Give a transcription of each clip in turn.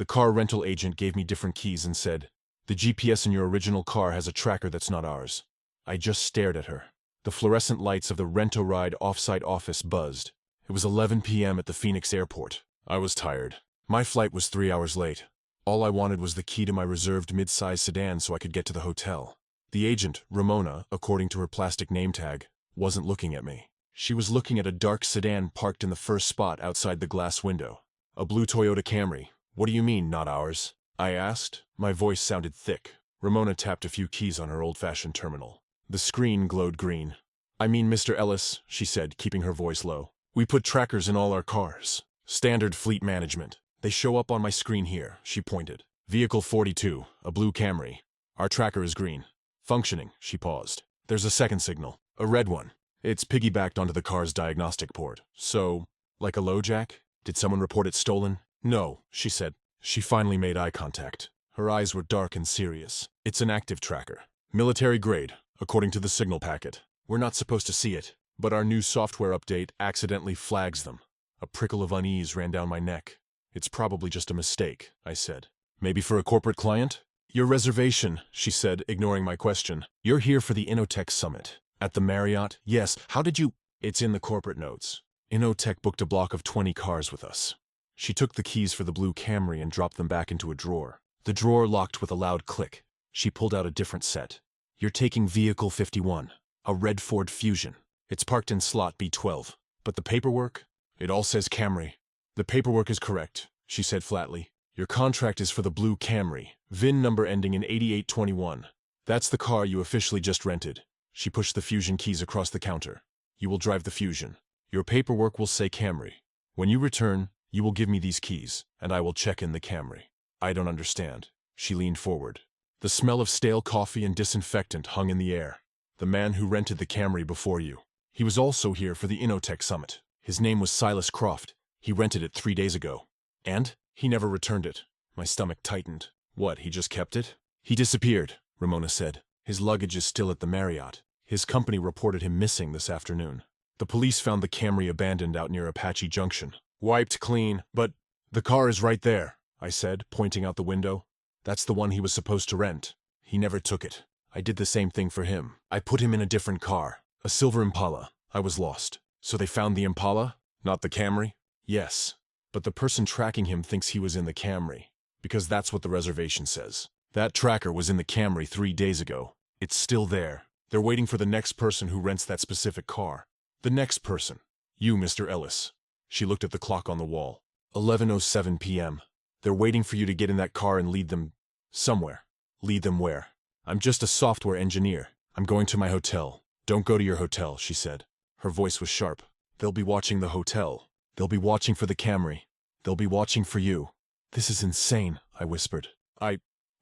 The car rental agent gave me different keys and said, "The GPS in your original car has a tracker that's not ours." I just stared at her. The fluorescent lights of the Rent-A-Ride off-site office buzzed. It was 11 p.m. at the Phoenix airport. I was tired. My flight was 3 hours late. All I wanted was the key to my reserved mid-size sedan so I could get to the hotel. The agent, Ramona, according to her plastic name tag, wasn't looking at me. She was looking at a dark sedan parked in the first spot outside the glass window. A blue Toyota Camry. "What do you mean, not ours?" I asked. My voice sounded thick. Ramona tapped a few keys on her old-fashioned terminal. The screen glowed green. "I mean, Mr. Ellis," she said, keeping her voice low. "We put trackers in all our cars. Standard fleet management. They show up on my screen here," she pointed. "Vehicle 42, a blue Camry. Our tracker is green. Functioning," she paused. "There's a second signal, a red one. It's piggybacked onto the car's diagnostic port. So, like a LoJack? Did someone report it stolen?" "No," she said. She finally made eye contact. Her eyes were dark and serious. "It's an active tracker. Military grade, according to the signal packet. We're not supposed to see it, but our new software update accidentally flags them." A prickle of unease ran down my neck. "It's probably just a mistake," I said. "Maybe for a corporate client?" "Your reservation," she said, ignoring my question. "You're here for the Innotech Summit. At the Marriott?" "Yes. How did you—" "It's in the corporate notes. Innotech booked a block of 20 cars with us." She took the keys for the blue Camry and dropped them back into a drawer. The drawer locked with a loud click. She pulled out a different set. "You're taking Vehicle 51, a red Ford Fusion. It's parked in slot B12. But the paperwork? It all says Camry." "The paperwork is correct," she said flatly. "Your contract is for the blue Camry, VIN number ending in 8821. That's the car you officially just rented." She pushed the Fusion keys across the counter. "You will drive the Fusion. Your paperwork will say Camry. When you return, you will give me these keys, and I will check in the Camry." "I don't understand." She leaned forward. The smell of stale coffee and disinfectant hung in the air. "The man who rented the Camry before you. He was also here for the Innotech Summit. His name was Silas Croft. He rented it 3 days ago. And he never returned it." My stomach tightened. "What, he just kept it?" "He disappeared," Ramona said. "His luggage is still at the Marriott. His company reported him missing this afternoon. The police found the Camry abandoned out near Apache Junction. Wiped clean, but—" "The car is right there," I said, pointing out the window. "That's the one he was supposed to rent. He never took it. I did the same thing for him. I put him in a different car, a silver Impala. I was lost. So they found the Impala, not the Camry?" "Yes. But the person tracking him thinks he was in the Camry, because that's what the reservation says. That tracker was in the Camry 3 days ago. It's still there. They're waiting for the next person who rents that specific car. The next person. You, Mr. Ellis." She looked at the clock on the wall. 11:07 p.m. "They're waiting for you to get in that car and lead them somewhere." "Lead them where?" "I'm just a software engineer. I'm going to my hotel." "Don't go to your hotel," she said. Her voice was sharp. "They'll be watching the hotel. They'll be watching for the Camry. They'll be watching for you." "This is insane," I whispered. I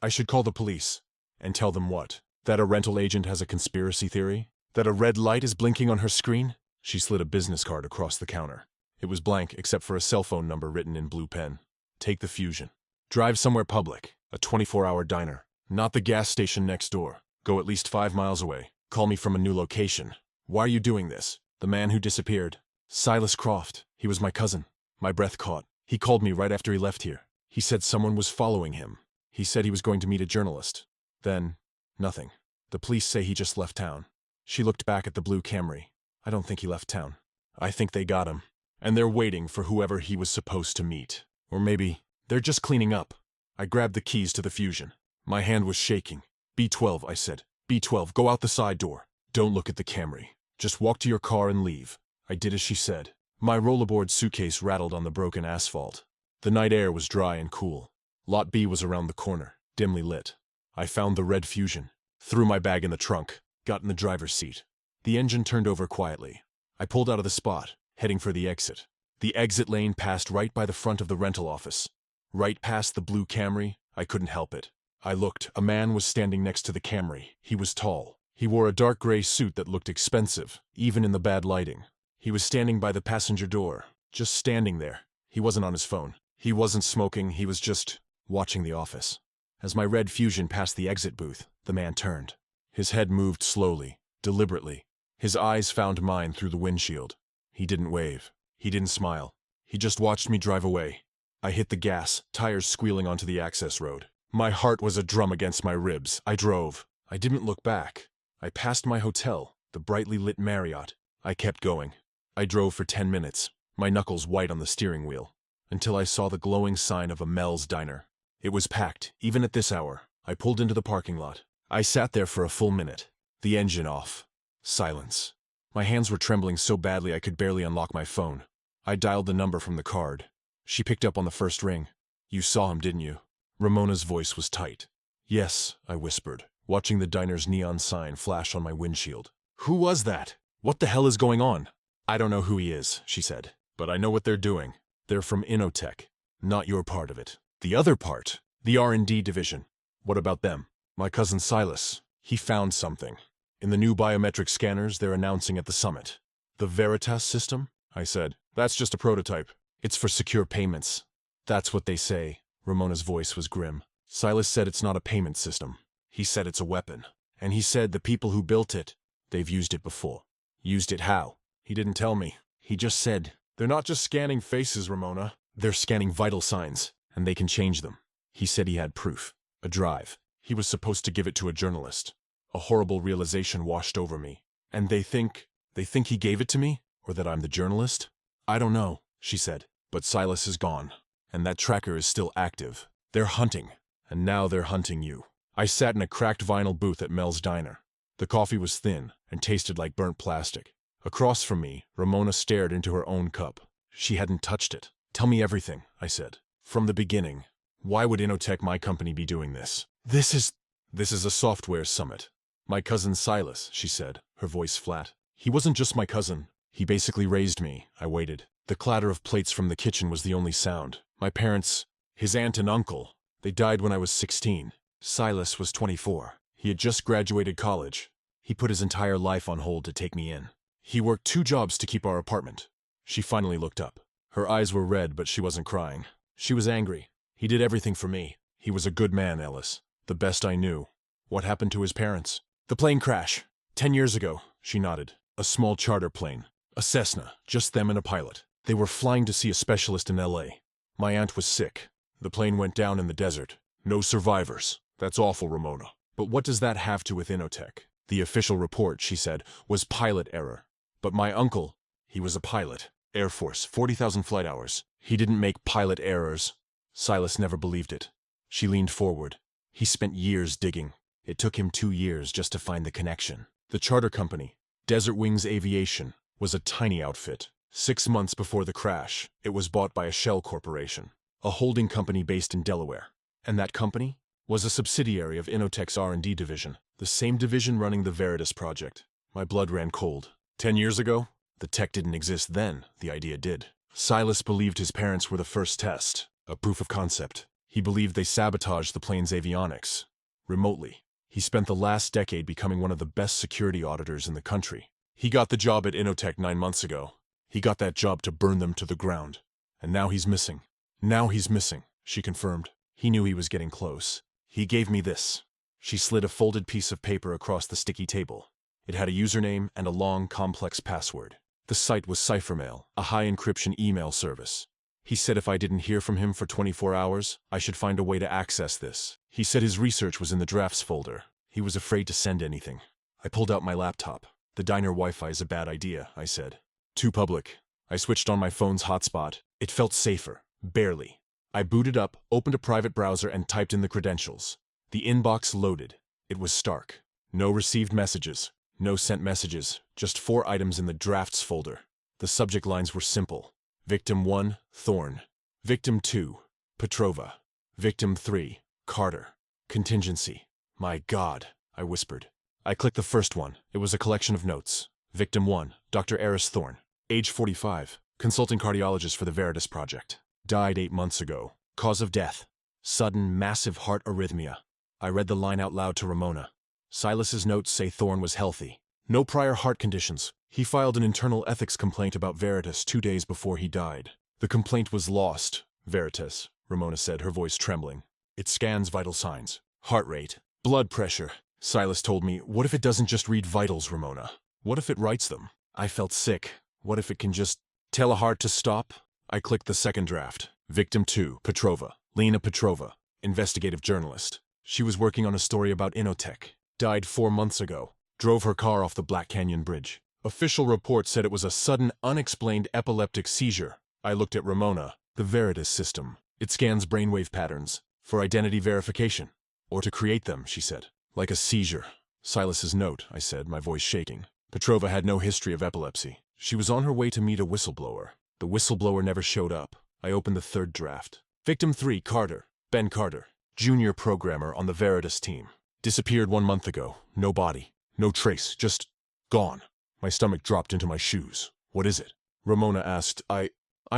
should call the police." "And tell them what? That a rental agent has a conspiracy theory? That a red light is blinking on her screen?" She slid a business card across the counter. It was blank except for a cell phone number written in blue pen. "Take the Fusion. Drive somewhere public, a 24-hour diner. Not the gas station next door. Go at least 5 miles away. Call me from a new location." "Why are you doing this?" "The man who disappeared. Silas Croft. He was my cousin." My breath caught. "He called me right after he left here. He said someone was following him. He said he was going to meet a journalist. Then, nothing. The police say he just left town." She looked back at the blue Camry. "I don't think he left town. I think they got him. And they're waiting for whoever he was supposed to meet. Or maybe they're just cleaning up." I grabbed the keys to the Fusion. My hand was shaking. "B12, I said. "B12, go out the side door. Don't look at the Camry. Just walk to your car and leave." I did as she said. My rollerboard suitcase rattled on the broken asphalt. The night air was dry and cool. Lot B was around the corner, dimly lit. I found the red Fusion, threw my bag in the trunk, got in the driver's seat. The engine turned over quietly. I pulled out of the spot, heading for the exit. The exit lane passed right by the front of the rental office. Right past the blue Camry, I couldn't help it. I looked. A man was standing next to the Camry. He was tall. He wore a dark gray suit that looked expensive, even in the bad lighting. He was standing by the passenger door, just standing there. He wasn't on his phone. He wasn't smoking. He was just watching the office. As my red Fusion passed the exit booth, the man turned. His head moved slowly, deliberately. His eyes found mine through the windshield. He didn't wave. He didn't smile. He just watched me drive away. I hit the gas, tires squealing onto the access road. My heart was a drum against my ribs. I drove. I didn't look back. I passed my hotel, the brightly lit Marriott. I kept going. I drove for 10 minutes, my knuckles white on the steering wheel, until I saw the glowing sign of a Mel's Diner. It was packed, even at this hour. I pulled into the parking lot. I sat there for a full minute. The engine off. Silence. My hands were trembling so badly I could barely unlock my phone. I dialed the number from the card. She picked up on the first ring. "You saw him, didn't you?" Ramona's voice was tight. "Yes," I whispered, watching the diner's neon sign flash on my windshield. "Who was that? What the hell is going on?" "I don't know who he is," she said, "but I know what they're doing. They're from Inotech. Not your part of it. The other part, the R&D division. What about them?" "My cousin Silas. He found something. In the new biometric scanners they're announcing at the summit." "The Veritas system?" I said. "That's just a prototype. It's for secure payments." "That's what they say." Ramona's voice was grim. "Silas said it's not a payment system. He said it's a weapon. And he said the people who built it, they've used it before." "Used it how?" "He didn't tell me. He just said, they're not just scanning faces, Ramona. They're scanning vital signs, and they can change them." He said he had proof. A drive. He was supposed to give it to a journalist. A horrible realization washed over me. "And they think he gave it to me? Or that I'm the journalist?" "I don't know," she said. "But Silas is gone. And that tracker is still active. They're hunting. And now they're hunting you." I sat in a cracked vinyl booth at Mel's Diner. The coffee was thin and tasted like burnt plastic. Across from me, Ramona stared into her own cup. She hadn't touched it. "Tell me everything," I said. "From the beginning. Why would Inotech, my company, be doing this?" This is a software summit. "My cousin Silas," she said, her voice flat. "He wasn't just my cousin. He basically raised me." I waited. The clatter of plates from the kitchen was the only sound. My parents, his aunt and uncle, they died when I was 16. Silas was 24. He had just graduated college. He put his entire life on hold to take me in. He worked 2 jobs to keep our apartment. She finally looked up. Her eyes were red, but she wasn't crying. She was angry. "He did everything for me. He was a good man, Ellis. The best I knew." "What happened to his parents?" "The plane crash. 10 years ago," she nodded. "A small charter plane. A Cessna, just them and a pilot. They were flying to see a specialist in LA. My aunt was sick. The plane went down in the desert. No survivors. That's awful, Ramona. But what does that have to with Inotech?" "The official report," she said, "was pilot error. But my uncle, he was a pilot. Air Force, 40,000 flight hours. He didn't make pilot errors." Silas never believed it. She leaned forward. "He spent years digging. It took him 2 years just to find the connection. The charter company, Desert Wings Aviation, was a tiny outfit. 6 months before the crash, it was bought by a shell corporation, a holding company based in Delaware. And that company was a subsidiary of Inotech's R&D division, the same division running the Veritas project. My blood ran cold. 10 years ago? The tech didn't exist then, the idea did. Silas believed his parents were the first test, a proof of concept. He believed they sabotaged the plane's avionics, remotely. He spent the last decade becoming one of the best security auditors in the country. He got the job at Inotech 9 months ago. He got that job to burn them to the ground. And now he's missing. Now he's missing, she confirmed. He knew he was getting close. "He gave me this." She slid a folded piece of paper across the sticky table. It had a username and a long, complex password. The site was Cyphermail, a high-encryption email service. He said if I didn't hear from him for 24 hours, I should find a way to access this. He said his research was in the drafts folder. He was afraid to send anything. I pulled out my laptop. "The diner Wi-Fi is a bad idea," I said. "Too public." I switched on my phone's hotspot. It felt safer. Barely. I booted up, opened a private browser, and typed in the credentials. The inbox loaded. It was stark. No received messages. No sent messages. Just 4 items in the drafts folder. The subject lines were simple. Victim 1, Thorn. Victim 2, Petrova. Victim 3, Carter. Contingency. "My God," I whispered. I clicked the first one. It was a collection of notes. Victim 1, Dr. Eris Thorn. Age 45. Consulting cardiologist for the Veritas project. Died 8 months ago. Cause of death: sudden, massive heart arrhythmia. I read the line out loud to Ramona. Silas's notes say Thorn was healthy. No prior heart conditions. He filed an internal ethics complaint about Veritas 2 days before he died. The complaint was lost. Veritas, Ramona said, her voice trembling. It scans vital signs. Heart rate. Blood pressure. Silas told me, what if it doesn't just read vitals, Ramona? What if it writes them? I felt sick. What if it can just tell a heart to stop? I clicked the second draft. Victim 2, Petrova. Lena Petrova, investigative journalist. She was working on a story about Inotech. Died 4 months ago. Drove her car off the Black Canyon Bridge. Official reports said it was a sudden, unexplained epileptic seizure. I looked at Ramona, the Veritas system. It scans brainwave patterns for identity verification. Or to create them, she said. Like a seizure. Silas's note, I said, my voice shaking. Petrova had no history of epilepsy. She was on her way to meet a whistleblower. The whistleblower never showed up. I opened the third draft. Victim 3, Carter. Ben Carter. Junior programmer on the Veritas team. Disappeared 1 month ago. No body. No trace. Just gone. My stomach dropped into my shoes. What is it? Ramona asked. I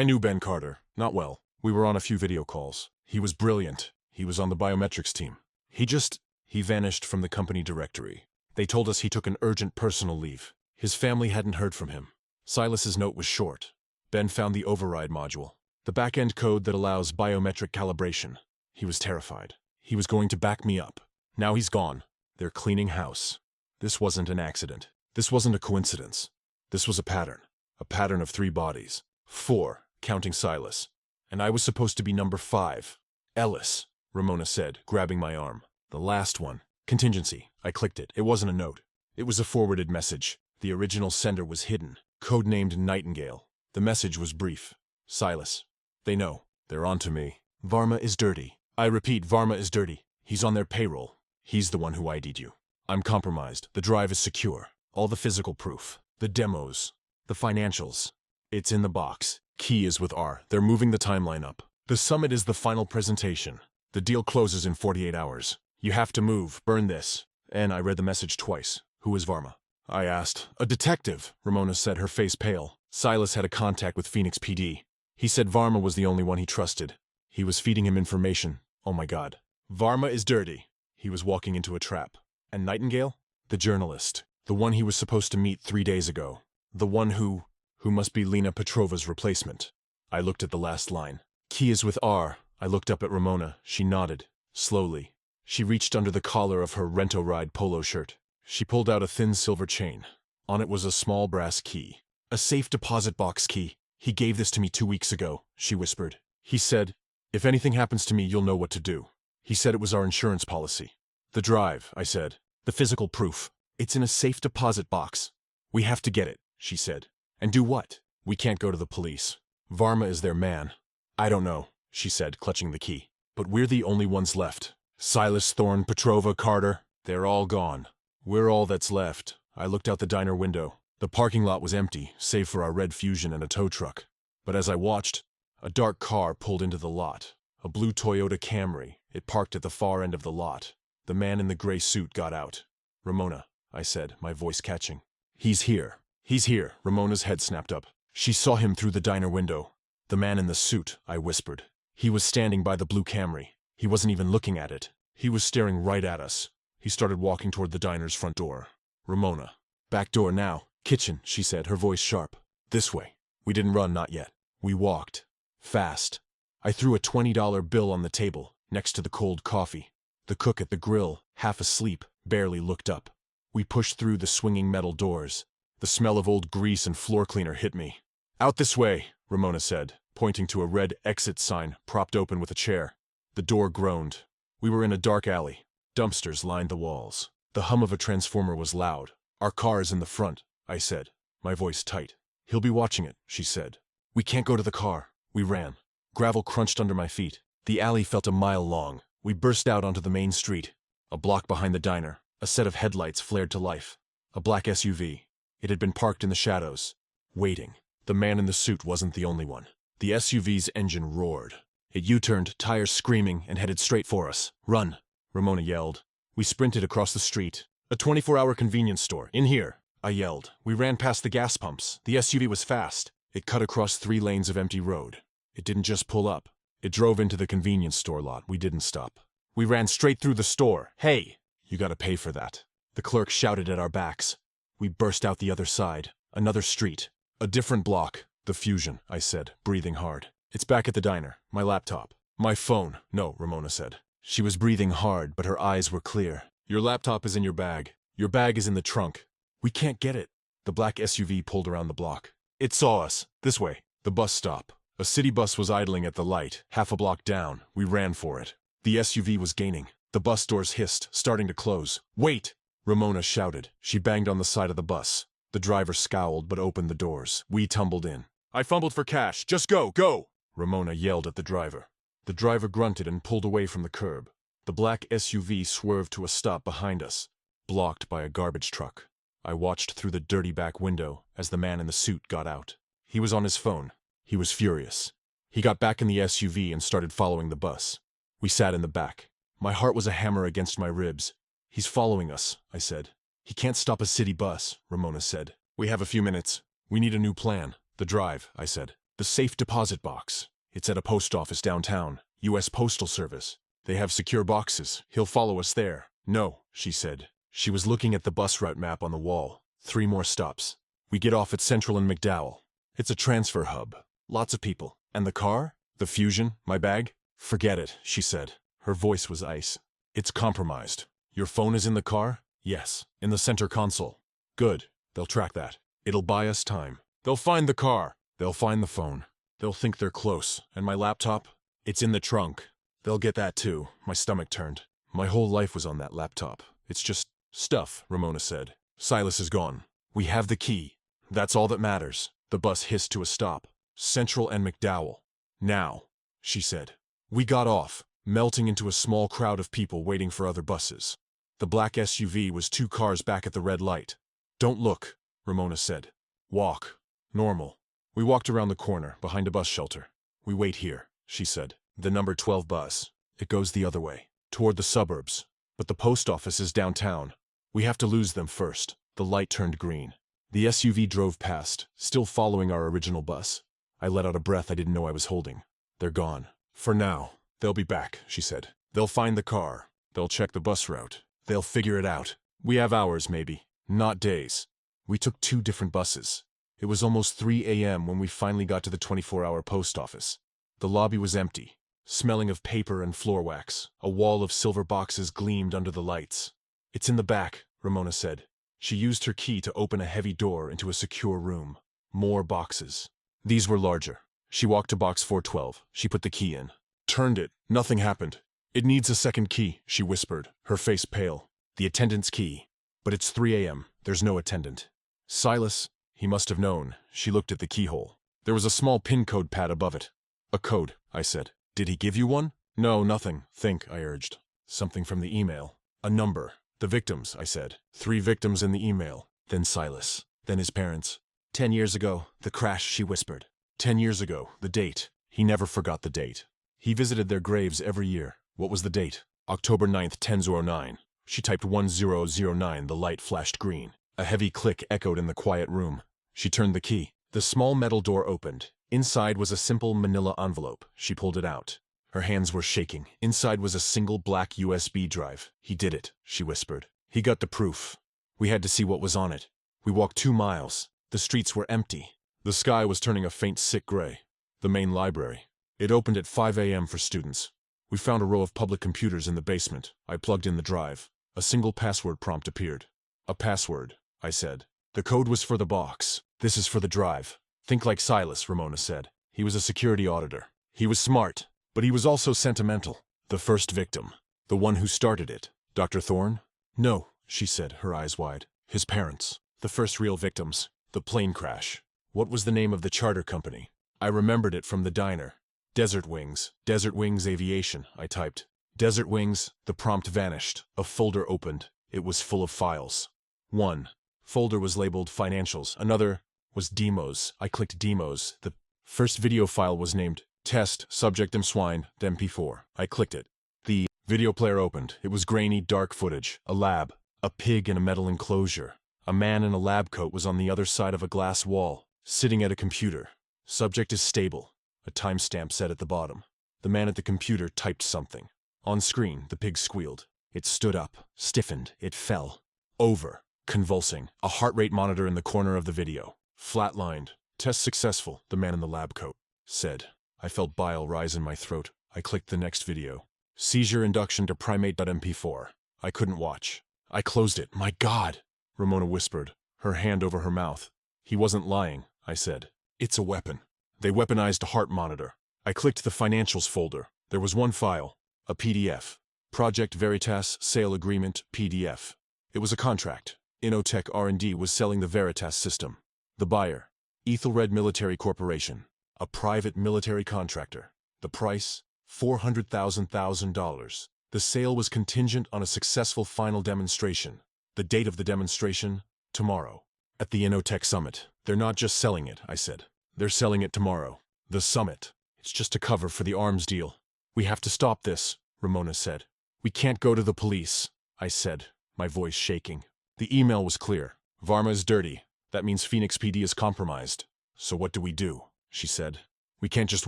knew Ben Carter. Not well. We were on a few video calls. He was brilliant. He was on the biometrics team. He vanished from the company directory. They told us he took an urgent personal leave. His family hadn't heard from him. Silas's note was short. Ben found the override module, the back-end code that allows biometric calibration. He was terrified. He was going to back me up. Now he's gone. They're cleaning house. This wasn't an accident. This wasn't a coincidence. This was a pattern. A pattern of 3 bodies. 4, counting Silas. And I was supposed to be number 5. Ellis, Ramona said, grabbing my arm. The last one. Contingency. I clicked it. It wasn't a note. It was a forwarded message. The original sender was hidden. Codenamed Nightingale. The message was brief. Silas. They know. They're on to me. Varma is dirty. I repeat, Varma is dirty. He's on their payroll. He's the one who ID'd you. I'm compromised. The drive is secure. All the physical proof. The demos. The financials. It's in the box. Key is with R. They're moving the timeline up. The summit is the final presentation. The deal closes in 48 hours. You have to move. Burn this. And I read the message twice. Who is Varma? I asked. A detective, Ramona said, her face pale. Silas had a contact with Phoenix PD. He said Varma was the only one he trusted. He was feeding him information. Oh my God. Varma is dirty. He was walking into a trap. And Nightingale? The journalist. The one he was supposed to meet 3 days ago. The one who must be Lena Petrova's replacement. I looked at the last line. Key is with R. I looked up at Ramona. She nodded. Slowly. She reached under the collar of her Rent-O-Ride polo shirt. She pulled out a thin silver chain. On it was a small brass key. A safe deposit box key. He gave this to me 2 weeks ago, she whispered. He said, if anything happens to me, you'll know what to do. He said it was our insurance policy. The drive, I said. The physical proof. It's in a safe deposit box. We have to get it, she said. And do what? We can't go to the police. Varma is their man. I don't know, she said, clutching the key. But we're the only ones left. Silas, Thorne, Petrova, Carter, they're all gone. We're all that's left. I looked out the diner window. The parking lot was empty, save for our red Fusion and a tow truck. But as I watched, a dark car pulled into the lot. A blue Toyota Camry. It parked at the far end of the lot. The man in the gray suit got out. Ramona, I said, my voice catching. He's here. He's here. Ramona's head snapped up. She saw him through the diner window. The man in the suit, I whispered. He was standing by the blue Camry. He wasn't even looking at it. He was staring right at us. He started walking toward the diner's front door. Ramona. Back door now. Kitchen, she said, her voice sharp. This way. We didn't run, not yet. We walked. Fast. I threw a $20 bill on the table, next to the cold coffee. The cook at the grill, half asleep, barely looked up. We pushed through the swinging metal doors. The smell of old grease and floor cleaner hit me. Out this way, Ramona said, pointing to a red exit sign propped open with a chair. The door groaned. We were in a dark alley. Dumpsters lined the walls. The hum of a transformer was loud. Our car is in the front, I said, my voice tight. He'll be watching it, she said. We can't go to the car. We ran. Gravel crunched under my feet. The alley felt a mile long. We burst out onto the main street. A block behind the diner, a set of headlights flared to life. A black SUV. It had been parked in the shadows, waiting. The man in the suit wasn't the only one. The SUV's engine roared. It U-turned, tires screaming, and headed straight for us. Run, Ramona yelled. We sprinted across the street. A 24-hour convenience store. In here, I yelled. We ran past the gas pumps. The SUV was fast. It cut across 3 lanes of empty road. It didn't just pull up. It drove into the convenience store lot. We didn't stop. We ran straight through the store. Hey, you gotta pay for that. The clerk shouted at our backs. We burst out the other side. Another street. A different block. The Fusion, I said, breathing hard. It's back at the diner. My laptop. My phone. No, Ramona said. She was breathing hard, but her eyes were clear. Your laptop is in your bag. Your bag is in the trunk. We can't get it. The black SUV pulled around the block. It saw us. This way. The bus stop. A city bus was idling at the light, half a block down. We ran for it. The SUV was gaining. The bus doors hissed, starting to close. "Wait!" Ramona shouted. She banged on the side of the bus. The driver scowled but opened the doors. We tumbled in. "I fumbled for cash. Just go, go!" Ramona yelled at the driver. The driver grunted and pulled away from the curb. The black SUV swerved to a stop behind us, blocked by a garbage truck. I watched through the dirty back window as the man in the suit got out. He was on his phone. He was furious. He got back in the SUV and started following the bus. We sat in the back. My heart was a hammer against my ribs. "He's following us," I said. "He can't stop a city bus," Ramona said. "We have a few minutes. We need a new plan." "The drive," I said. "The safe deposit box. It's at a post office downtown. U.S. Postal Service. They have secure boxes. He'll follow us there." "No," she said. She was looking at the bus route map on the wall. 3 more stops. We get off at Central and McDowell. It's a transfer hub. Lots of people. And the car? The Fusion? My bag? "Forget it," she said. Her voice was ice. "It's compromised. Your phone is in the car?" "Yes, in the center console." "Good. They'll track that. It'll buy us time. They'll find the car. They'll find the phone. They'll think they're close. And my laptop? It's in the trunk. They'll get that too." My stomach turned. My whole life was on that laptop. "It's just stuff," Ramona said. "Silas is gone. We have the key. That's all that matters." The bus hissed to a stop. Central and McDowell. "Now," she said. We got off, melting into a small crowd of people waiting for other buses. The black SUV was 2 cars back at the red light. "Don't look," Ramona said. "Walk. Normal." We walked around the corner, behind a bus shelter. "We wait here," she said. "The number 12 bus. It goes the other way, toward the suburbs. But the post office is downtown. We have to lose them first." The light turned green. The SUV drove past, still following our original bus. I let out a breath I didn't know I was holding. "They're gone. For now. They'll be back," she said. "They'll find the car. They'll check the bus route. They'll figure it out. We have hours, maybe. Not days." We took 2 different buses. It was almost 3 a.m. when we finally got to the 24-hour post office. The lobby was empty, smelling of paper and floor wax. A wall of silver boxes gleamed under the lights. "It's in the back," Ramona said. She used her key to open a heavy door into a secure room. More boxes. These were larger. She walked to box 412. She put the key in. Turned it. Nothing happened. "It needs a second key," she whispered, her face pale. "The attendant's key. But it's 3 a.m. There's no attendant." "Silas, he must have known." She looked at the keyhole. There was a small PIN code pad above it. "A code," I said. "Did he give you one?" "No, nothing. Think," I urged. "Something from the email. A number. The victims," I said. 3 victims in the email. Then Silas. Then his parents. 10 years ago, the crash," she whispered. 10 years ago, the date. He never forgot the date. He visited their graves every year. What was the date? October 9th, 10:09. She typed 1009. The light flashed green. A heavy click echoed in the quiet room. She turned the key. The small metal door opened. Inside was a simple manila envelope. She pulled it out. Her hands were shaking. Inside was a single black USB drive. "He did it," she whispered. "He got the proof." We had to see what was on it. We walked 2 miles. The streets were empty. The sky was turning a faint sick gray. The main library. It opened at 5 a.m. for students. We found a row of public computers in the basement. I plugged in the drive. A single password prompt appeared. "A password," I said. "The code was for the box. This is for the drive." "Think like Silas," Ramona said. "He was a security auditor. He was smart, but he was also sentimental." "The first victim. The one who started it. Dr. Thorne?" "No," she said, her eyes wide. "His parents. The first real victims. The plane crash." "What was the name of the charter company?" I remembered it from the diner. Desert Wings. Desert Wings Aviation, I typed. Desert Wings. The prompt vanished. A folder opened. It was full of files. One folder was labeled Financials. Another was Demos. I clicked Demos. The first video file was named Test Subject Swine MP4. I clicked it. The video player opened. It was grainy, dark footage. A lab. A pig in a metal enclosure. A man in a lab coat was on the other side of a glass wall, sitting at a computer. Subject is stable. A timestamp said at the bottom. The man at the computer typed something. On screen, the pig squealed. It stood up, stiffened, it fell. Over, convulsing. A heart rate monitor in the corner of the video. Flatlined. "Test successful," the man in the lab coat said. I felt bile rise in my throat. I clicked the next video. Seizure induction to primate.mp4. I couldn't watch. I closed it. "My God," Ramona whispered, her hand over her mouth. "He wasn't lying," I said. "It's a weapon." They weaponized a heart monitor. I clicked the financials folder. There was one file, a PDF. Project Veritas Sale Agreement PDF. It was a contract. Innotech R&D was selling the Veritas system. The buyer, Ethelred Military Corporation, a private military contractor. The price, $400,000. The sale was contingent on a successful final demonstration. The date of the demonstration, tomorrow. At the Innotech Summit. They're not just selling it, I said. They're selling it tomorrow. The summit. It's just a cover for the arms deal. We have to stop this, Ramona said. We can't go to the police, I said, my voice shaking. The email was clear. Varma is dirty. That means Phoenix PD is compromised. So what do? She said. We can't just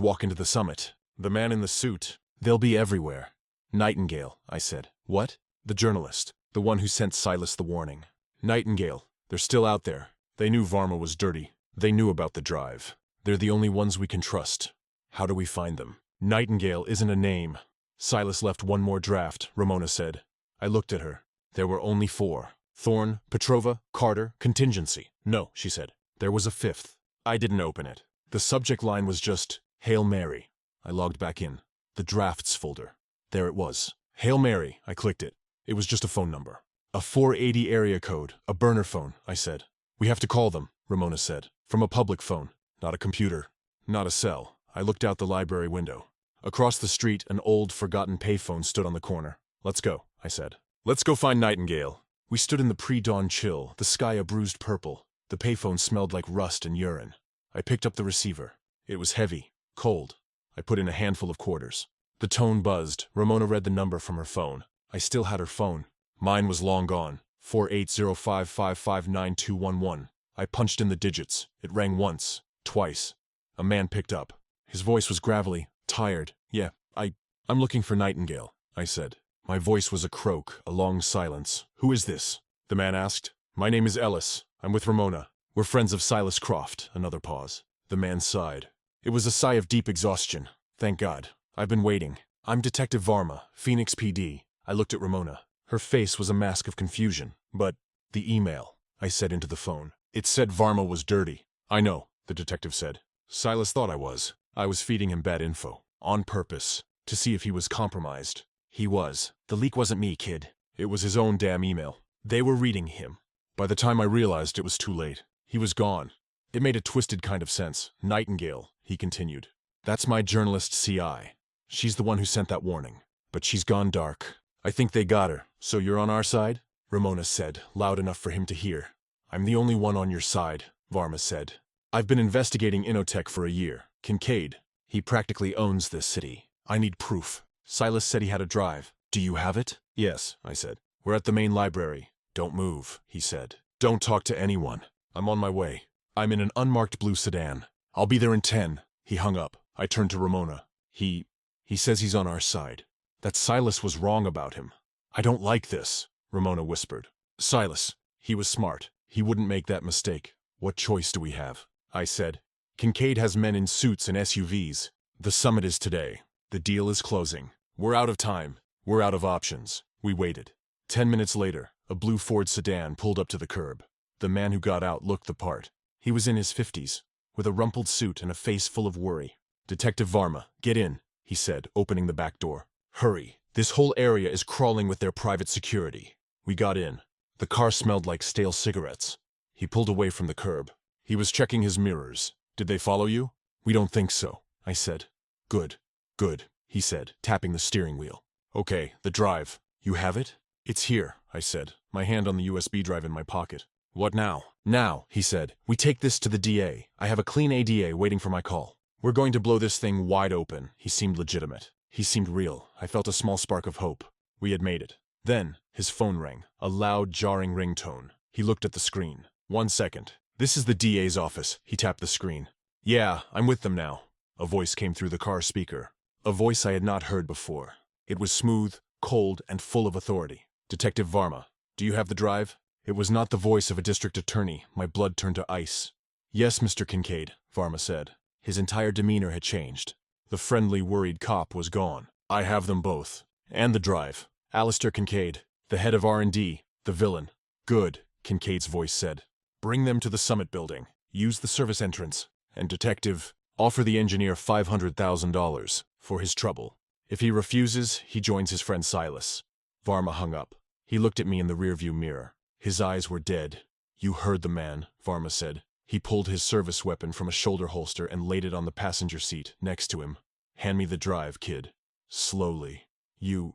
walk into the summit. The man in the suit. They'll be everywhere. Nightingale, I said. What? The journalist. The one who sent Silas the warning. Nightingale. They're still out there. They knew Varma was dirty. They knew about the drive. They're the only ones we can trust. How do we find them? Nightingale isn't a name. Silas left one more draft, Ramona said. I looked at her. There were only 4. Thorne, Petrova, Carter, contingency. No, she said. There was a 5th. I didn't open it. The subject line was just, Hail Mary. I logged back in. The drafts folder. There it was. Hail Mary. I clicked it. It was just a phone number. A 480 area code. A burner phone, I said. We have to call them, Ramona said. From a public phone. Not a computer. Not a cell. I looked out the library window. Across the street, an old, forgotten payphone stood on the corner. Let's go, I said. Let's go find Nightingale. We stood in the pre-dawn chill, the sky a bruised purple. The payphone smelled like rust and urine. I picked up the receiver. It was heavy, cold. I put in a handful of quarters. The tone buzzed. Ramona read the number from her phone. I still had her phone. Mine was long gone. 4805559211. I punched in the digits. It rang once, twice. A man picked up. His voice was gravelly, tired. Yeah, I'm looking for Nightingale, I said. My voice was a croak, a long silence. Who is this? The man asked. My name is Ellis. I'm with Ramona. We're friends of Silas Croft. Another pause. The man sighed. It was a sigh of deep exhaustion. Thank God. I've been waiting. I'm Detective Varma, Phoenix PD. I looked at Ramona. Her face was a mask of confusion. But the email, I said into the phone. It said Varma was dirty. I know, the detective said. Silas thought I was. I was feeding him bad info. On purpose. To see if he was compromised. He was. The leak wasn't me, kid. It was his own damn email. They were reading him. By the time I realized, it was too late. He was gone. It made a twisted kind of sense. Nightingale, he continued. That's my journalist CI. She's the one who sent that warning. But she's gone dark. I think they got her. So you're on our side? Ramona said, loud enough for him to hear. I'm the only one on your side, Varma said. I've been investigating Innotech for a year. Kincaid. He practically owns this city. I need proof. Silas said he had a drive. Do you have it? Yes, I said. We're at the main library. Don't move, he said. Don't talk to anyone. I'm on my way. I'm in an unmarked blue sedan. I'll be there in 10. He hung up. I turned to Ramona. He says he's on our side. That Silas was wrong about him. I don't like this, Ramona whispered. Silas. He was smart. He wouldn't make that mistake. What choice do we have? I said. Kincaid has men in suits and SUVs. The summit is today. The deal is closing. We're out of time. We're out of options. We waited. 10 minutes later, a blue Ford sedan pulled up to the curb. The man who got out looked the part. He was in his 50s, with a rumpled suit and a face full of worry. Detective Varma, get in, he said, opening the back door. Hurry. This whole area is crawling with their private security. We got in. The car smelled like stale cigarettes. He pulled away from the curb. He was checking his mirrors. Did they follow you? We don't think so, I said. Good. Good, he said, tapping the steering wheel. Okay, the drive. You have it? It's here, I said, my hand on the USB drive in my pocket. What now? Now, he said. We take this to the DA. I have a clean ADA waiting for my call. We're going to blow this thing wide open. He seemed legitimate. He seemed real. I felt a small spark of hope. We had made it. Then, his phone rang, a loud, jarring ringtone. He looked at the screen. 1 second. This is the DA's office. He tapped the screen. Yeah, I'm with them now. A voice came through the car speaker. A voice I had not heard before. It was smooth, cold, and full of authority. Detective Varma, do you have the drive? It was not the voice of a district attorney. My blood turned to ice. Yes, Mr. Kincaid, Varma said. His entire demeanor had changed. The friendly, worried cop was gone. I have them both. And the drive. Alistair Kincaid, the head of R&D, the villain. Good, Kincaid's voice said. Bring them to the summit building. Use the service entrance. And Detective, Offer the engineer $500,000 for his trouble. If he refuses, he joins his friend Silas. Varma hung up. He looked at me in the rearview mirror. His eyes were dead. You heard the man, Varma said. He pulled his service weapon from a shoulder holster and laid it on the passenger seat next to him. Hand me the drive, kid. Slowly. You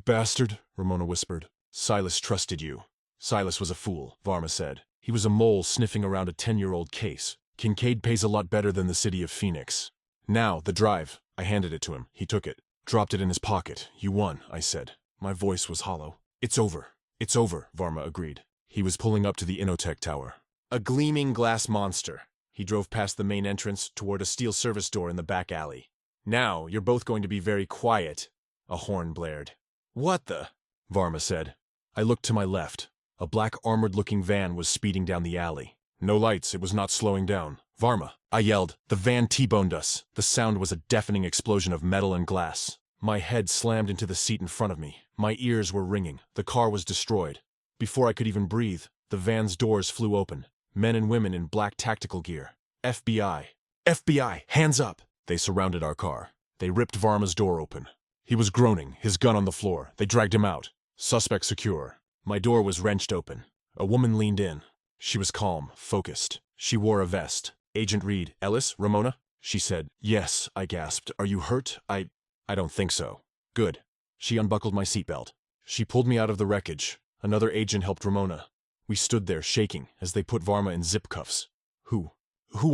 bastard, Ramona whispered. Silas trusted you. Silas was a fool, Varma said. He was a mole sniffing around a 10-year-old case. Kincaid pays a lot better than the city of Phoenix. Now, the drive. I handed it to him. He took it. Dropped it in his pocket. You won, I said. My voice was hollow. It's over. It's over, Varma agreed. He was pulling up to the Inotech tower. A gleaming glass monster. He drove past the main entrance toward a steel service door in the back alley. Now, you're both going to be very quiet. A horn blared. What the? Varma said. I looked to my left. A black armored-looking van was speeding down the alley. No lights, it was not slowing down. Varma, I yelled. The van T-boned us. The sound was a deafening explosion of metal and glass. My head slammed into the seat in front of me. My ears were ringing. The car was destroyed. Before I could even breathe, the van's doors flew open. Men and women in black tactical gear. FBI. FBI, hands up! They surrounded our car. They ripped Varma's door open. He was groaning, his gun on the floor. They dragged him out. Suspect secure. My door was wrenched open. A woman leaned in. She was calm, focused. She wore a vest. Agent Reed. Ellis? Ramona? She said. Yes, I gasped. Are you hurt? I don't think so. Good. She unbuckled my seatbelt. She pulled me out of the wreckage. Another agent helped Ramona. We stood there, shaking, as they put Varma in zip cuffs. Who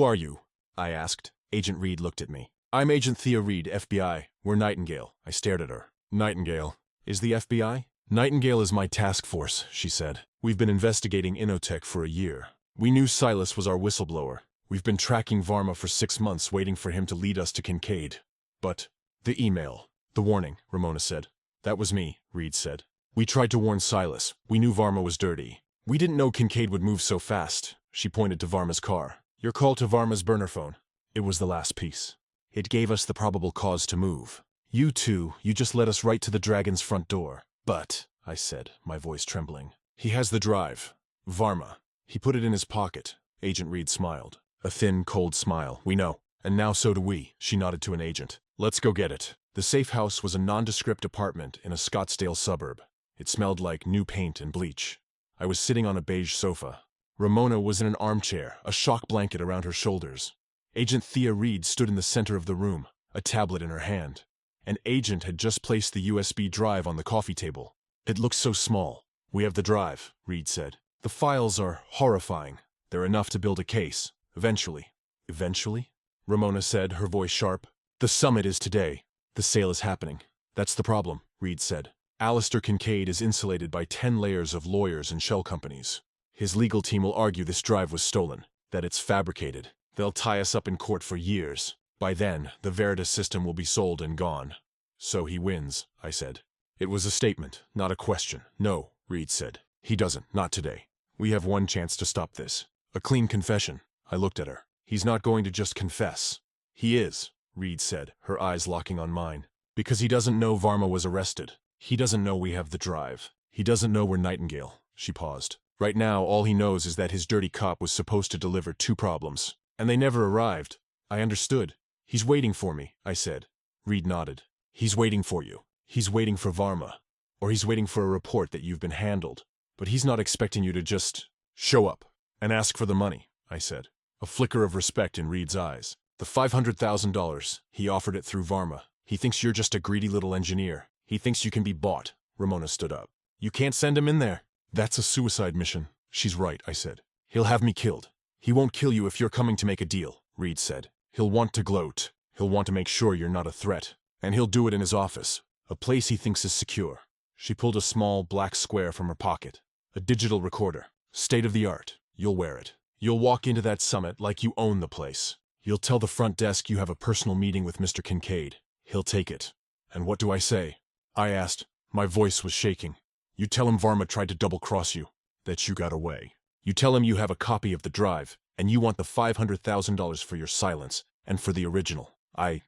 are you? I asked. Agent Reed looked at me. I'm Agent Thea Reed, FBI. We're Nightingale. I stared at her. Nightingale. Is the FBI? Nightingale is my task force, she said. We've been investigating Inotech for a year. We knew Silas was our whistleblower. We've been tracking Varma for 6 months, waiting for him to lead us to Kincaid. But the email. The warning, Ramona said. That was me, Reed said. We tried to warn Silas. We knew Varma was dirty. We didn't know Kincaid would move so fast. She pointed to Varma's car. Your call to Varma's burner phone. It was the last piece. It gave us the probable cause to move. You just led us right to the Dragon's front door. But, I said, my voice trembling, he has the drive. Varma. He put it in his pocket. Agent Reed smiled. A thin, cold smile. We know. And now so do we. She nodded to an agent. Let's go get it. The safe house was a nondescript apartment in a Scottsdale suburb. It smelled like new paint and bleach. I was sitting on a beige sofa. Ramona was in an armchair, a shock blanket around her shoulders. Agent Thea Reed stood in the center of the room, a tablet in her hand. An agent had just placed the USB drive on the coffee table. It looked so small. We have the drive, Reed said. The files are horrifying. They're enough to build a case. Eventually. Eventually? Ramona said, her voice sharp. The summit is today. The sale is happening. That's the problem, Reed said. Alistair Kincaid is insulated by 10 layers of lawyers and shell companies. His legal team will argue this drive was stolen, that it's fabricated. They'll tie us up in court for years. By then, the Veritas system will be sold and gone. So he wins, I said. It was a statement, not a question. No, Reed said. He doesn't, not today. We have one chance to stop this. A clean confession. I looked at her. He's not going to just confess. He is, Reed said, her eyes locking on mine. Because he doesn't know Varma was arrested. He doesn't know we have the drive. He doesn't know we're Nightingale. She paused. Right now, all he knows is that his dirty cop was supposed to deliver 2 problems. And they never arrived. I understood. He's waiting for me, I said. Reed nodded. He's waiting for you. He's waiting for Varma. Or he's waiting for a report that you've been handled. But he's not expecting you to just show up and ask for the money, I said. A flicker of respect in Reed's eyes. The $500,000, he offered it through Varma. He thinks you're just a greedy little engineer. He thinks you can be bought. Ramona stood up. You can't send him in there. That's a suicide mission. She's right, I said. He'll have me killed. He won't kill you if you're coming to make a deal, Reed said. He'll want to gloat. He'll want to make sure you're not a threat. And he'll do it in his office, a place he thinks is secure. She pulled a small black square from her pocket. A digital recorder. State of the art. You'll wear it. You'll walk into that summit like you own the place. You'll tell the front desk you have a personal meeting with Mr. Kincaid. He'll take it. And what do I say? I asked. My voice was shaking. You tell him Varma tried to double-cross you. That you got away. You tell him you have a copy of the drive, and you want the $500,000 for your silence, and for the original. I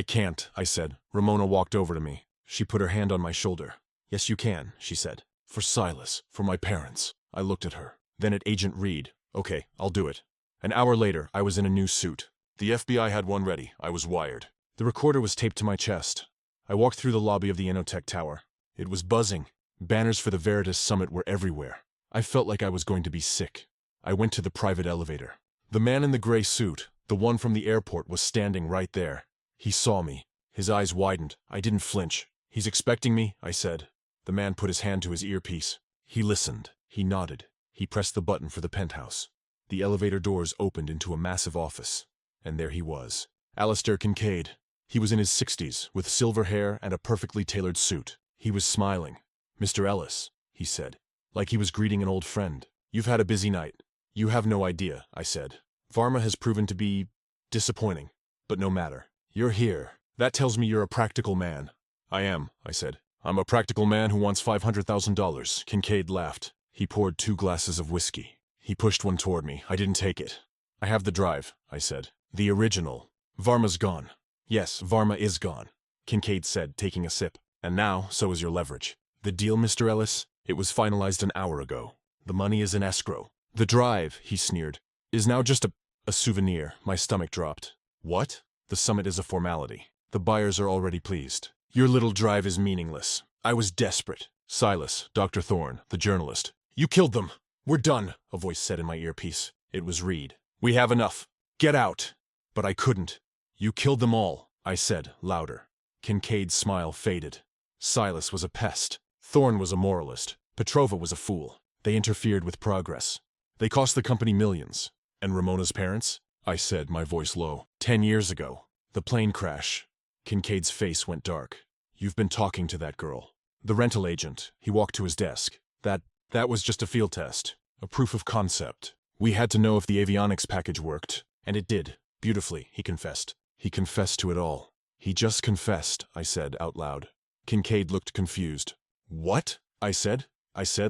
can't, I said. Ramona walked over to me. She put her hand on my shoulder. Yes, you can, she said. For Silas, for my parents. I looked at her. Then at Agent Reed. Okay, I'll do it. An hour later, I was in a new suit. The FBI had one ready. I was wired. The recorder was taped to my chest. I walked through the lobby of the Inotech Tower. It was buzzing. Banners for the Veritas Summit were everywhere. I felt like I was going to be sick. I went to the private elevator. The man in the gray suit, the one from the airport, was standing right there. He saw me. His eyes widened. I didn't flinch. "He's expecting me," I said. The man put his hand to his earpiece. He listened. He nodded. He pressed the button for the penthouse. The elevator doors opened into a massive office. And there he was. Alistair Kincaid. He was in his 60s, with silver hair and a perfectly tailored suit. He was smiling. "Mr. Ellis," he said, like he was greeting an old friend. "You've had a busy night." "You have no idea," I said. "Varma has proven to be disappointing. But no matter. You're here. That tells me you're a practical man." "I am," I said. "I'm a practical man who wants $500,000. Kincaid laughed. He poured 2 glasses of whiskey. He pushed one toward me. I didn't take it. "I have the drive," I said. "The original. Varma's gone." "Yes, Varma is gone," Kincaid said, taking a sip. "And now, so is your leverage. The deal, Mr. Ellis? It was finalized an hour ago. The money is in escrow." "The drive," he sneered, "is now just a souvenir." My stomach dropped. "What?" "The summit is a formality. The buyers are already pleased. Your little drive is meaningless." I was desperate. "Silas, Dr. Thorne, the journalist. You killed them. We're done," a voice said in my earpiece. It was Reed. "We have enough. Get out." But I couldn't. "You killed them all," I said, louder. Kincaid's smile faded. Silas was a pest. Thorne was a moralist. Petrova was a fool. They interfered with progress. They cost the company millions. "And Ramona's parents?" I said, my voice low. 10 years ago. The plane crash." Kincaid's face went dark. "You've been talking to that girl." "The rental agent." He walked to his desk. That was just a field test. A proof of concept. We had to know if the avionics package worked. And it did. Beautifully, he confessed. He confessed to it all. "He just confessed," I said out loud. Kincaid looked confused. "What?" I said,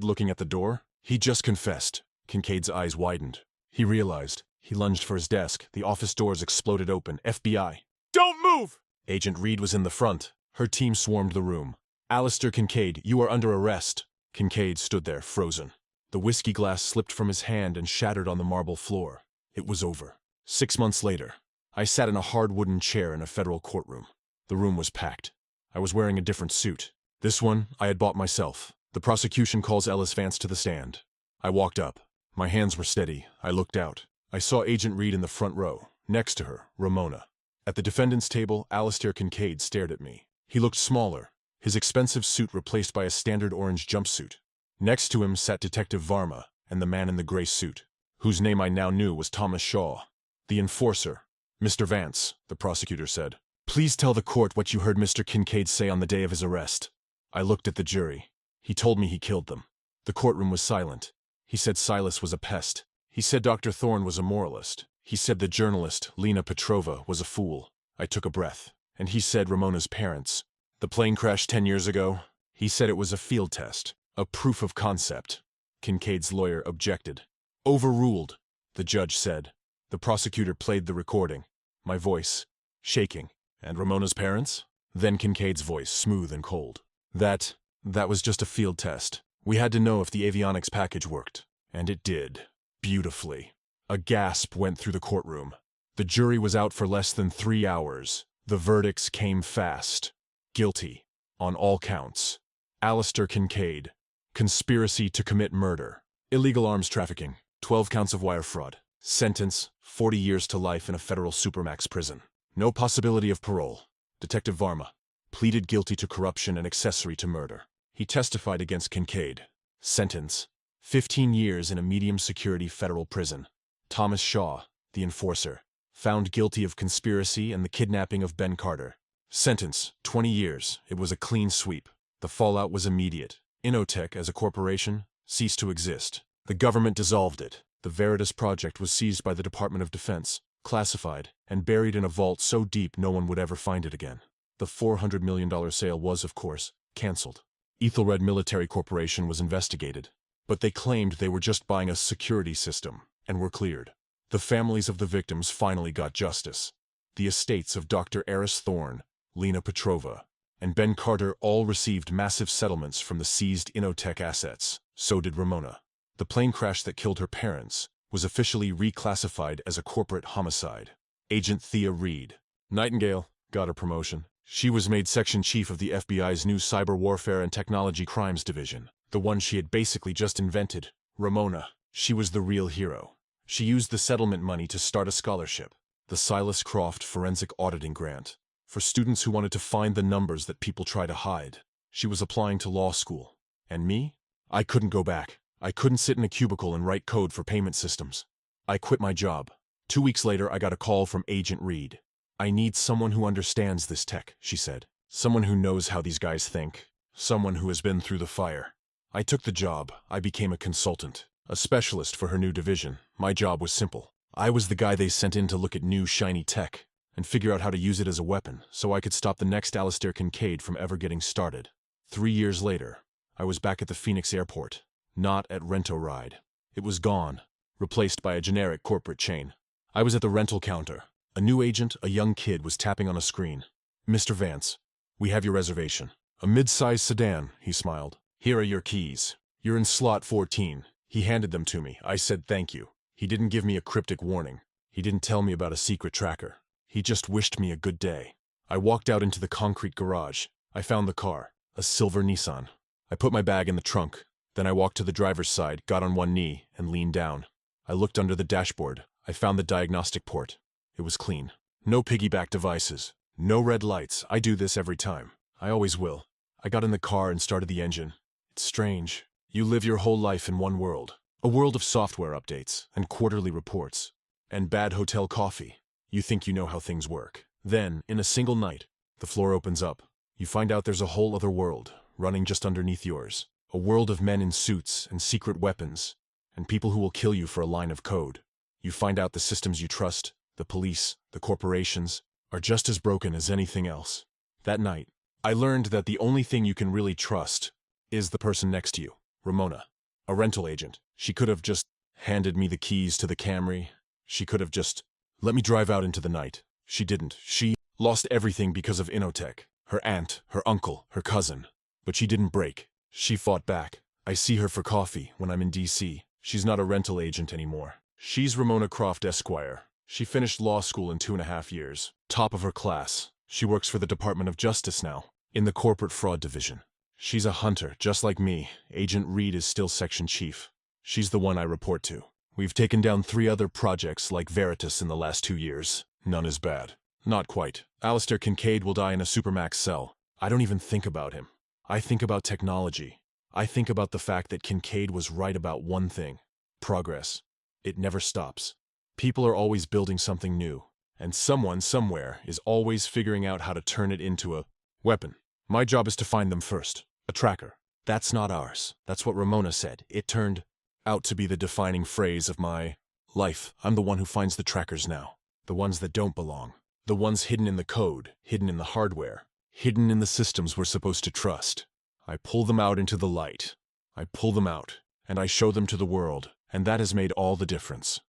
looking at the door. "He just confessed." Kincaid's eyes widened. He realized. He lunged for his desk. The office doors exploded open. "FBI." "Don't move!" Agent Reed was in the front. Her team swarmed the room. "Alistair Kincaid, you are under arrest." Kincaid stood there, frozen. The whiskey glass slipped from his hand and shattered on the marble floor. It was over. 6 months later, I sat in a hard wooden chair in a federal courtroom. The room was packed. I was wearing a different suit. This one I had bought myself. The prosecution calls Ellis Vance to the stand. I walked up. My hands were steady. I looked out. I saw Agent Reed in the front row. Next to her, Ramona. At the defendant's table, Alistair Kincaid stared at me. He looked smaller, his expensive suit replaced by a standard orange jumpsuit. Next to him sat Detective Varma and the man in the gray suit, whose name I now knew was Thomas Shaw. "The enforcer." "Mr. Vance," the prosecutor said, "please tell the court what you heard Mr. Kincaid say on the day of his arrest." I looked at the jury. He told me he killed them. The courtroom was silent. He said Silas was a pest. He said Dr. Thorne was a moralist. He said the journalist, Lena Petrova, was a fool. I took a breath. And he said Ramona's parents. The plane crashed 10 years ago. He said it was a field test, a proof of concept. Kincaid's lawyer objected. "Overruled," the judge said. The prosecutor played the recording. My voice, shaking. "And Ramona's parents?" Then Kincaid's voice, smooth and cold. That was just a field test. We had to know if the avionics package worked. And it did. Beautifully." A gasp went through the courtroom. The jury was out for less than 3 hours. The verdicts came fast. Guilty. On all counts. Alistair Kincaid. Conspiracy to commit murder. Illegal arms trafficking. 12 counts of wire fraud. Sentence, 40 years to life in a federal supermax prison. No possibility of parole. Detective Varma. Pleaded guilty to corruption and accessory to murder. He testified against Kincaid. Sentence, 15 years in a medium-security federal prison. Thomas Shaw, the enforcer. Found guilty of conspiracy and the kidnapping of Ben Carter. Sentence, 20 years. It was a clean sweep. The fallout was immediate. Inotech, as a corporation, ceased to exist. The government dissolved it. The Veritas project was seized by the Department of Defense, classified, and buried in a vault so deep no one would ever find it again. The $400 million sale was, of course, canceled. Ethelred Military Corporation was investigated, but they claimed they were just buying a security system and were cleared. The families of the victims finally got justice. The estates of Dr. Eris Thorne, Lena Petrova, and Ben Carter all received massive settlements from the seized Inotech assets. So did Ramona. The plane crash that killed her parents was officially reclassified as a corporate homicide. Agent Thea Reed. Nightingale got her promotion. She was made section chief of the FBI's new Cyber Warfare and Technology Crimes Division, the one she had basically just invented. Ramona. She was the real hero. She used the settlement money to start a scholarship, the Silas Croft Forensic Auditing Grant, for students who wanted to find the numbers that people try to hide. She was applying to law school. And me? I couldn't go back. I couldn't sit in a cubicle and write code for payment systems. I quit my job. 2 weeks later, I got a call from Agent Reed. "I need someone who understands this tech," she said. "Someone who knows how these guys think. Someone who has been through the fire." I took the job. I became a consultant, a specialist for her new division. My job was simple. I was the guy they sent in to look at new, shiny tech and figure out how to use it as a weapon so I could stop the next Alistair Kincaid from ever getting started. 3 years later, I was back at the Phoenix airport, not at Rent-O-Ride. It was gone, replaced by a generic corporate chain. I was at the rental counter. A new agent, a young kid, was tapping on a screen. "Mr. Vance, we have your reservation." "A mid-sized sedan," he smiled. "Here are your keys. You're in slot 14. He handed them to me. I said thank you. He didn't give me a cryptic warning. He didn't tell me about a secret tracker. He just wished me a good day. I walked out into the concrete garage. I found the car, a silver Nissan. I put my bag in the trunk. Then I walked to the driver's side, got on one knee, and leaned down. I looked under the dashboard. I found the diagnostic port. It was clean. No piggyback devices. No red lights. I do this every time. I always will. I got in the car and started the engine. It's strange. You live your whole life in one world. A world of software updates, and quarterly reports, and bad hotel coffee. You think you know how things work. Then, in a single night, the floor opens up. You find out there's a whole other world, running just underneath yours. A world of men in suits and secret weapons, and people who will kill you for a line of code. You find out the systems you trust, the police, the corporations, are just as broken as anything else. That night, I learned that the only thing you can really trust is the person next to you, Ramona, a rental agent. She could have just handed me the keys to the Camry. She could have just let me drive out into the night. She didn't. She lost everything because of Inotech. Her aunt, her uncle, her cousin. But she didn't break. She fought back. I see her for coffee when I'm in D.C. She's not a rental agent anymore. She's Ramona Croft Esquire. She finished law school in 2.5 years. Top of her class. She works for the Department of Justice now, in the Corporate Fraud Division. She's a hunter, just like me. Agent Reed is still section chief. She's the one I report to. We've taken down 3 other projects like Veritas in the last 2 years. None as bad. Not quite. Alistair Kincaid will die in a supermax cell. I don't even think about him. I think about technology. I think about the fact that Kincaid was right about one thing. Progress. It never stops. People are always building something new, and someone somewhere is always figuring out how to turn it into a weapon. My job is to find them first. A tracker. That's not ours. That's what Ramona said. It turned out to be the defining phrase of my life. I'm the one who finds the trackers now. The ones that don't belong. The ones hidden in the code, hidden in the hardware, hidden in the systems we're supposed to trust. I pull them out into the light. I pull them out, and I show them to the world, and that has made all the difference.